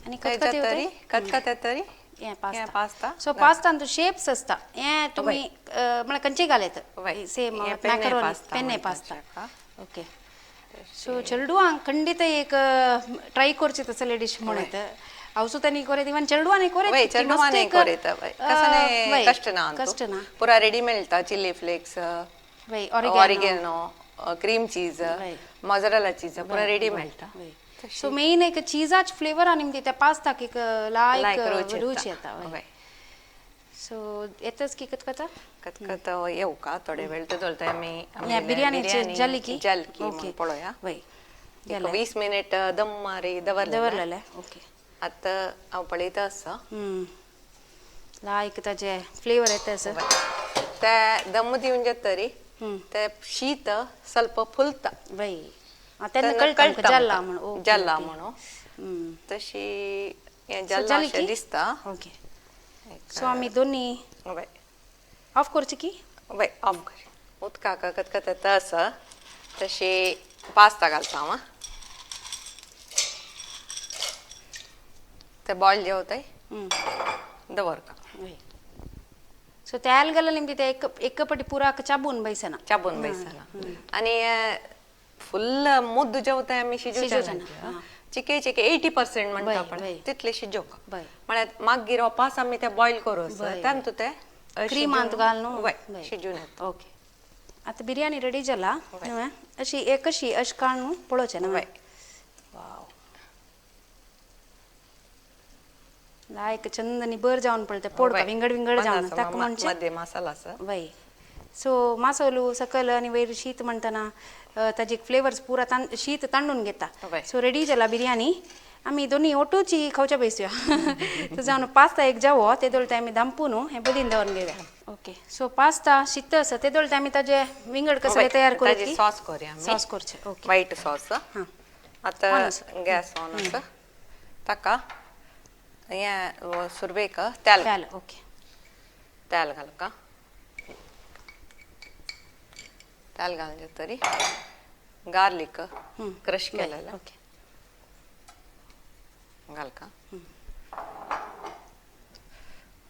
आणि कटकटी होते कटकट तरी ये पास्ता पास्ता सो पास्ता तो शेप्स असता ये तुम्ही मला कंचे घालेत same macaroni penne pasta. Okay. So ಚೆಲ್ಡು ಖಂಡಿತ ಏಕ ಟ್ರೈ ಕೊರ್ಚಿತ ಸಲೆ ಡಿಶ್ ಮೊಣಿತ ಅವಸುತನಿ ಕೊರೆ ದಿವನ್ ಚೆಲ್ಡು ಆನೆ ಕೊರೆ वय चढवाने कोरेत कसने कष्टना पुरा रेडी मिळता चिली फ्लेक्स वय ऑरिगेनो क्रीम चीज मोझरेला चीज पुरा रेडी मिळता. सो मेन एक चीजाच फ्लेवर आणि ते त्या पास्ता की लाईक रुची येता. सो येतच की कतकत येऊ का थोडे वेळ तर बोलताय या बिर्याणीची जल्ली की म्हणून पळूया. वय 20 मिनिट दम मारी दवरलेले. ओके. आता हांव पळयता आसा लायक ताजे फ्लेवर येता असं ते दम दिवन तरी ते शीत ಸ್ವಲ್ಪ फुलता वय आता कळटा जल्ला म्हणून जल्ला म्हणून तशी जल्ला दिसता. ओके. सो आम्ही दोन्ही ऑफ करची की वय ऑफ कर उदकाक कतकत येता आसा तशी पास्ता घालता हांव ते बॉईल जेवताय दवरका. सो त्याल गला निमती ते एक पटी पुरा चाबून बैसना आणि फुल मुद्द जेवताय आम्ही शिजोवचा चिके 80% म्हणटा आपण तितले शिजोवका म्हळ्यार मागीर वापस आम्ही ते बॉईल करू तांतू ते क्रीम अंत घालनो शिजून येता. ओके. आता बिर्याणी रेडी जाला अशी एकशी अश काढून पळोचे ना. वाव लायक चंदनी बर जाऊन पळते पोडका विंगड जाऊन ताक म्हणजे मध्ये मसाला असा वय. सो मासोलू सकल आणि वैर शीत म्हणताना ताजी फ्लेवर्स पुरा शीत तांडून घेता. सो रेडी जाला बिर्याणी आम्ही दोन्ही ओटूची खावच्या बैसूया तर जाऊन पास्ता एक जावो ते दोळते आम्ही दांपून हे बदीन दवरून घेऊया. ओके. सो पास्ता शित असं ते दोळते आम्ही ताजे विंगड कसं तयार करू सॉस करूया सॉस करचे. ओके. व्हाईट सॉस आता गॅस ऑन आसा ताका या सुरवेक तेल ओके तेल घालका तेल घालून तरी गार्लिक क्रश केलेलं ओके घालका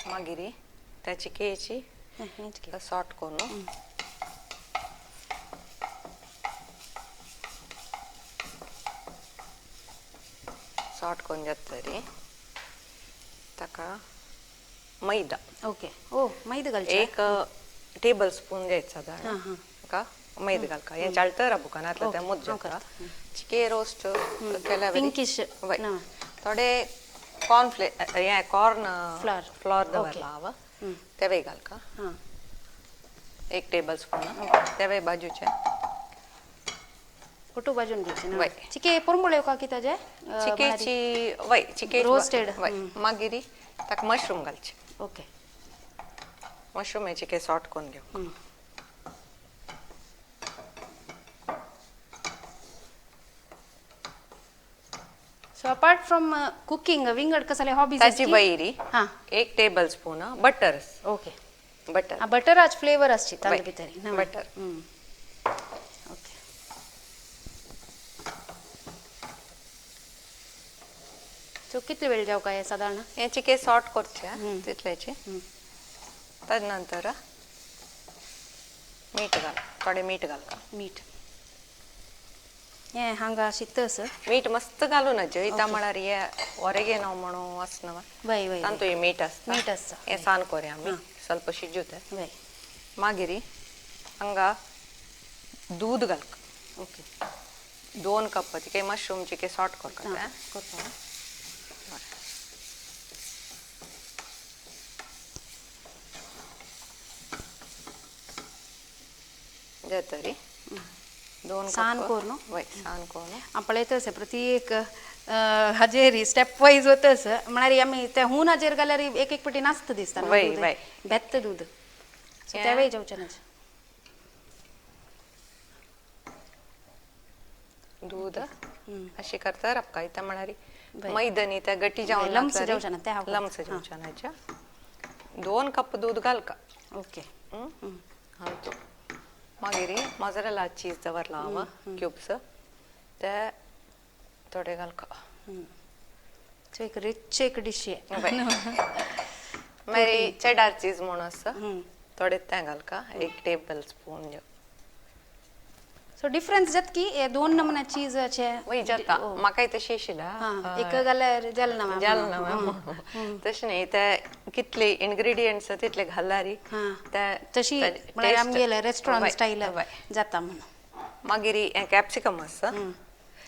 मागिरी त्याची केची सॉर्ट करून सॉर्ट करून घेतली ताका मैदा ओके ओ मैदा घालचे एक टेबल स्पून घ्यायचा का मैदा घालका हे चालतं बुकानातलं त्या मुद्दा चिके रोस्ट केल्या पिंकिश थोडे कॉर्न फ्लोर दवरला हवा तेवे घालका एक टेबल स्पून तेवे बाजूचे फोटो भाजून घ्यायचे ना चिके पुरमुळे का की ताजे चिकेची वय चिके रोस्टेड वय मागिरी ताका मशरूम घालचे ओके मशरूम हे चिके सॉर्ट करून घेऊ सो अपार्ट फ्रॉम कुकिंग विंगड कसले हॉबीज ताची वैरी हां एक table spoon butter okay butter butter आज फ्लेवर असची तांदूळ भितरी बटर ओके सो किती वेळ जाऊ काय साधारण हे चिके सॉर्ट करचे तितल्याचे तदनंतर मीठ घाल थोडे मीठ घाल का मीठ हे हांगा शितस मीठ मस्त घालून जयता म्हळ्यार हे ओरेगेनो म्हणून असना वय वय तांतू हे मीठ असता मीठ असता हे सान करूया आम्ही ಸ್ವಲ್ಪ शिजूते वय मागिरी हांगा दूध घालक ओके 2 कप तिके मशरूम चिके सॉर्ट करता करता जे तरी 2 सान कप कोरनो वय सान कोरनो आपण येतच प्रति एक हजेरी स्टेप वाईज होतच म्हणारी आम्ही त्या हून हजेर घाल्यारी एक एक पटी नाचत दिसता वय, वय. बेत्त दूध सो त्यावेळी जेवच्यानच दूध अशी करता रपका इथं म्हणारी वय. मैदनी त्या गटी जाऊन लम्स जेवच्याना त्या हाव लम्स जेवच्यानाच्या 2 कप दूध घालका ओके हांतो मागिरी मोzzarella चीज दवरला हवा क्यूब्स ते थोडे घालका सो एक रिच एक डिश आहे मारी चेडार चीज म्हणून आसा थोडे ते घालका 1 टेबल स्पून सो डिफरन्स जात की हे दोन नमुना चीज चे वय जाता म्हाका इथं शेशिला एक घाल्यार जालें ना जालना तशें न्ही ते कितले इंग्रेडियंट्स तितले घालारी तशी म्हळ्यार आमगेले रेस्टॉरंट स्टाईल जाता म्हणून मागीर हे कॅप्सिकम आसा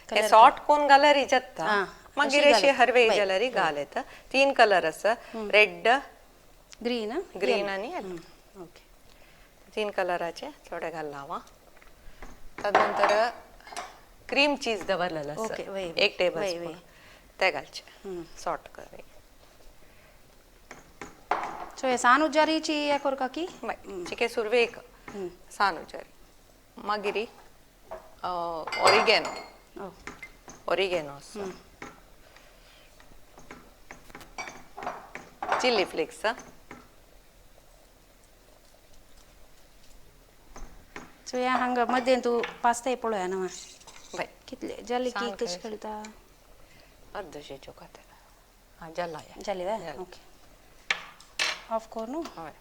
हे सॉर्ट कोन घालारी जाता मागीर अशी हरवे जाल्यारी घालत 3 कलर आसा रेड ग्रीन आनी ओके 3 कलराचे थोडे घालला हांव तदनंतर क्रीम चीज दवरलेलो आसा ओके, वय, 1 टेबल वय, स्पून वय. ते घालचे सॉर्ट करी सो हे सानुजारीची हे करका की चिके सुरवे एक सानुजारी मागिरी ऑरिगेनो आसा चिली फ्लेक्स सो ह्या हांगा मध्ये तू पास्ता पळोवया ना बाय कितले जाली की कशी करता अर्धशे चोकाते हां जाला या जाली वा ओके ऑफ कर न्हू हय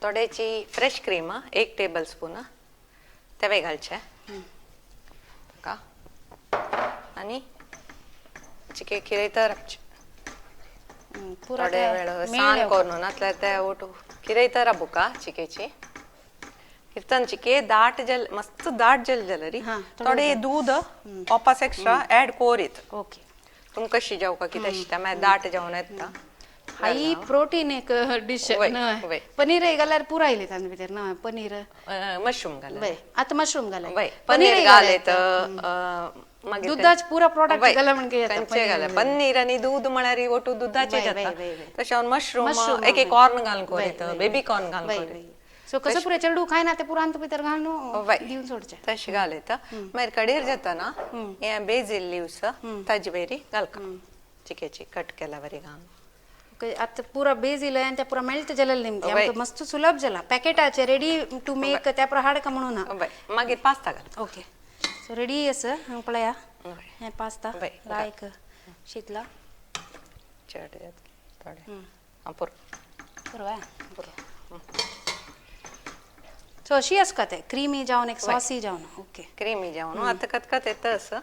थोड्याची फ्रेश क्रीम 1 टेबल स्पून तेवे घालचे का आणि चिके किरयता राखचे पुरा थोडे वेळ सान करून नातल्यार ते ओटू किरयता राबुका चिकेची किर्तन चिके दाट जल मस्त दाट जल जाल्यारी थोडे दूध वापस एक्स्ट्रा ऍड कोरीत ओके तुमकां शिजवका कितें शिता मागीर दाट जावन येता हाई प्रोटीन एक डिश वय. पनीर घाल्यार पुरा येयले तांदूळ भितर ना पनीर मशरूम घाल वय आता मशरूम घालाय पनीर घालत मागीर दुधाच पुरा प्रोडक्ट घाला म्हणजे तांचे घाल पनीर आणि दूध म्हळ्यार ओटू दुधाचे वय, जाता वय, वय. तशें मशरूम एक कॉर्न घालून कोरीत बेबी कॉर्न घालून कोरीत सो कसं पुरे चेडू खाय ना ते पुरांत भितर घालून वय. दिवन सोडचे तशें घालत मागीर कडेर जाता ना हे बेजिल लिव्स ताजी बेरी घालका चिकेची कट केला बरी घालून आता पुरा बेज इलय आणि त्या पुरा मेल्ट जालेले निमते आमकां मस्त सुलभ जाला पॅकेटाचे रेडी टू मेक त्या पुरा हाडका म्हणून मागीर पास्ता घाल ओके सो रेडी आसा हांगा पळया हे पास्ता वय. लायक शितला चड थोडे पुरो पुरवा सो अशी आसका ते क्रीमी जावन एक सॉसी जावन ओके क्रीमी जावन आता कतकत येता असं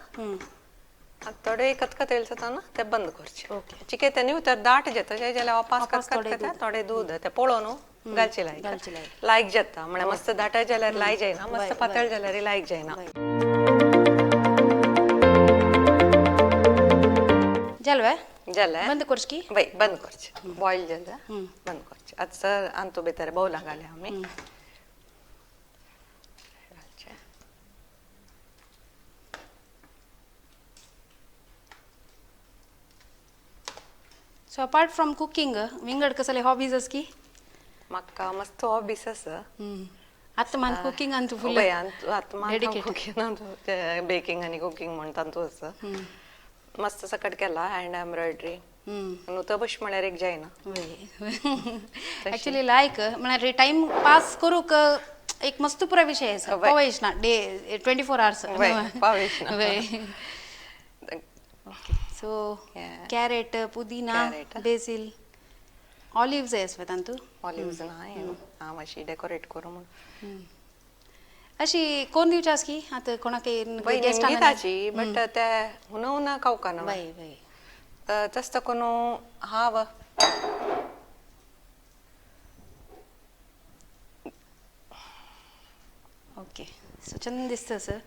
थोडे कतकत येईल ना ते बंद करचे ओके चिके ते न्यू तर दाट जेता जे जाल्यार वापस कतकत थोडे दूध ते पळोवन घालचे लायक लायक जाता म्हळ्यार मस्त दाट जाल्यार लाय जायना मस्त पातळ जाल्यार लायक जायना जालवा जाल्यार बंद करच की वय बंद करचे बॉईल जाल्यार बंद करचे आतां सर आंतू भितर बौला घाल्या आमी सो अपार्ट फ्रॉम कुकिंग विंगड कसले हॉबीज आस की म्हाका मस्त हॉबीस आसा आतां मान कुकिंग अंतू फुल वय कुकिंग बेकिंग आनी कुकिंग म्हणटा तूं आसा मस्त सकट केला हँड एम्ब्रॉयडरी न्हू तो बश म्हळ्यार एक जायना ऍक्च्युली लायक म्हळ्यार टाइम पास करूक एक मस्त पुरा विषय आसा पावयश ना डे 24 आवर्स पावेश ना सो कॅरेट पुदिना बेसिल ऑलिव्स आसा तांतू ऑलिव्स ना हांव मातशी डेकोरेट करूं म्हूण अशी कोण दिवचास की आता कोणाके गेस्ट गीताची बट ते हुन खावका ना बाई बाई तस्त कोणू हाव ओके सो चंद दिसतं असं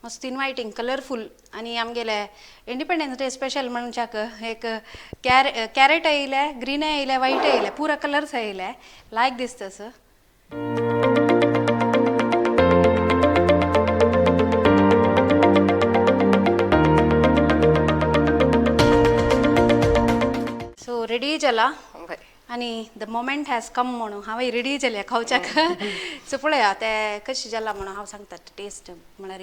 मस्त इन्वायटिंग कलरफुल आणि आमगेले इंडिपेंडन्स डे स्पेशल म्हणच्याक एक कॅरेट येयले ग्रीन येयले व्हाईट येयले पुरा कलर्स येयले लायक दिसतं असं सो रेडी जाला आणि द मोमेंट हॅज कम म्हणून हांवें रेडी जालें खावच्याक सो पळया ते कशी जाला म्हणून हांव सांगता टेस्ट म्हळ्यार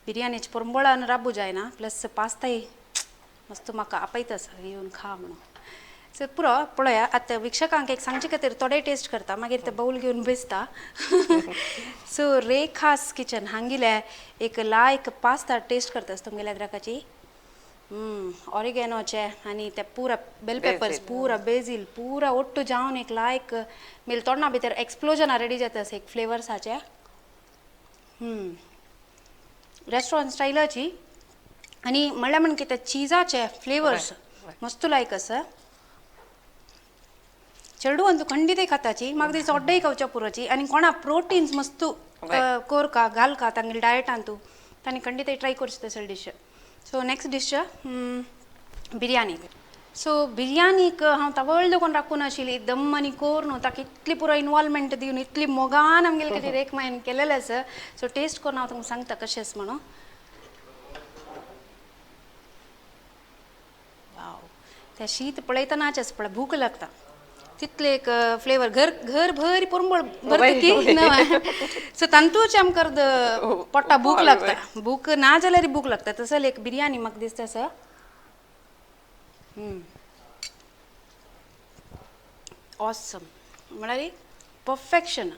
बिरयानीची परंबळान राबू जायना प्लस पास्ताय मस्त म्हाका आपयता येवन खा म्हणून सो पुरो पळया आतां विक्षकांक एक सांगचे खातीर थोडे टेस्ट करता मागीर ते बाऊल घेवन बसता सो रेखास किचन हांगेले एक लायक पास्ता टेस्ट करतास तुमगेल्या द्राकाची ऑरिगेनोचे आणि ते पुरा बेल पेपर्स पुरा बेझिल पुरा ಒಟ್ಟು जावन एक लायक मेल तोंडा भितर एक्सप्लोजन रेडी जातास एक फ्लेवर्साचे रेस्टॉरंट स्टायलाची आणि म्हणल्यार म्हणून कितें चीजाचे फ्लेवर्स मस्त लायक आसा चेडू अंतू खंडितय खाताची म्हाका ती चोड्डय खावच्या पुरोची आणि कोणा प्रोटीन्स मस्त कोरका घालका तांगेले डायटान तूं तांणी खंडितय ट्राय करची तसले dish so next dish biryani so बिरयानीक हांव तावळ कोण राखून आशिल्ली दम आनी कोर न्हू ताका इतली पुरो इनवॉल्वमेंट दिवन इतली मोगान आमगेले खातीर एक म्हयने केलेलें आसा सो टेस्ट करून हांव तुमकां सांगता कशें आसा म्हणून वाव तें शीत पळयतनाच आसा पळय भूक लागता तितले एक फ्लेवर घर भर परंबळ भरती सो तांतूच आमकां पोटा भूक लागता भूक ना जाल्यार भूक लागता तसं एक बिरयानी म्हाका दिसता सर ऑसम म्हळ्यार परफेक्शन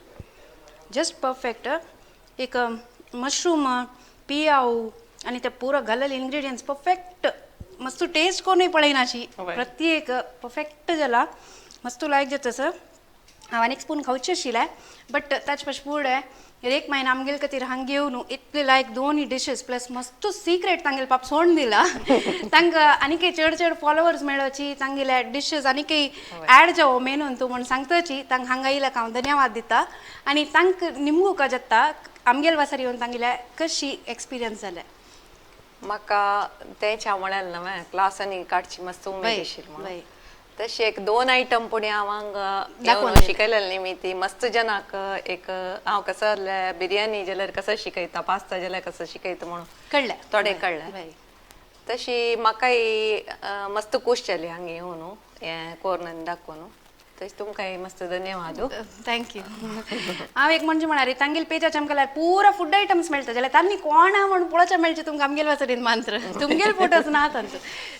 जस्ट परफेक्ट एक मशरूम पियाव आणि ते पुरो घालेले इंग्रेडियंट्स परफेक्ट मस्त टेस्ट कोणूय पळयनाशी प्रत्येक परफेक्ट जाला मस्त लायक जाता सर हांव आनी एक स्पून खावचें आशिल्लें बट ताचे पयस फुडें एक म्हयनो आमगेले खातीर हांगा घेवन इतले लायक दोनूय डिशीज प्लस मस्त सिक्रेट तांगेले पाप सोडून दिला तांकां आनीकय चड फॉलोवर्स मेळोवची तांगेले डिशीज आनीकय ऍड जावो मेनून तूं म्हण सांगताची तांकां हांगा येयल्याक हांव धन्यवाद दिता आनी तांकां निमगू कजत्ता आमगेले वासार येवन तांगेले कशी एक्सपिरियन्स जाले म्हाका तेंच्या म्हळ्यार न्हय क्लासांनी काडची मस्त उमेद आशिल्ली तशी एक 2 आयटम पुणे हांव शिकयलेले न्ही ती मस्त जनाक एक हांव कसं बिरयानी जाल्यार कसं शिकयता पास्ता जाल्यार कसं शिकयता म्हणून कळ्ळें थोडें कळ्ळें तशी म्हाकाय मस्त खूश जाली हांगा येवन हें कोरून दाखोवन तशें तुमकांय मस्त धन्यवाद थँक्यू हांव एक म्हणजे म्हणाली तांगेले पेजाचे आमकां पुरो फूड आयटम्स मेळटा जाल्यार तांणी कोणा म्हण पळोवचें मेळचें तुमकां आमगेले वचरीन मात्र तुमगेले फोटोज ना तांचो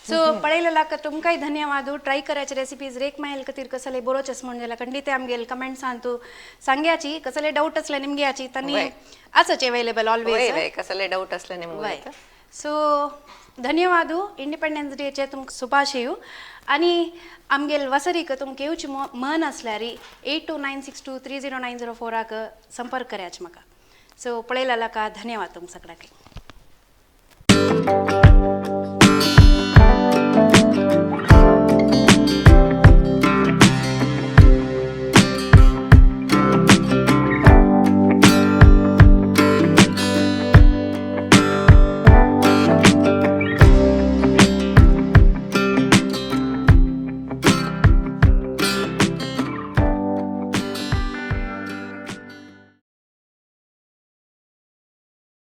सो पळयलेला तुमकांय धन्यवाद ट्राय करायचे रेसिपीज रेक मायल खातीर कसले बरोवचेस म्हण जाल्यार खंडीत आमगेले कमेंट्सान तूं सांग्याची कसले डाऊट असले निमगे याची तांणी आसाच अवेलेबल ऑलवेज कसले डाऊट असले निमगे सो धन्यवाद इंडिपेंडन्स डेचे तुमकां शुभाशयू आणि आमगेल वसरीक तुमकां येवची मन आसल्यार 8296230904 संपर्क कराच म्हाका सो पळयलेला धन्यवाद तुमकां सगळ्यांक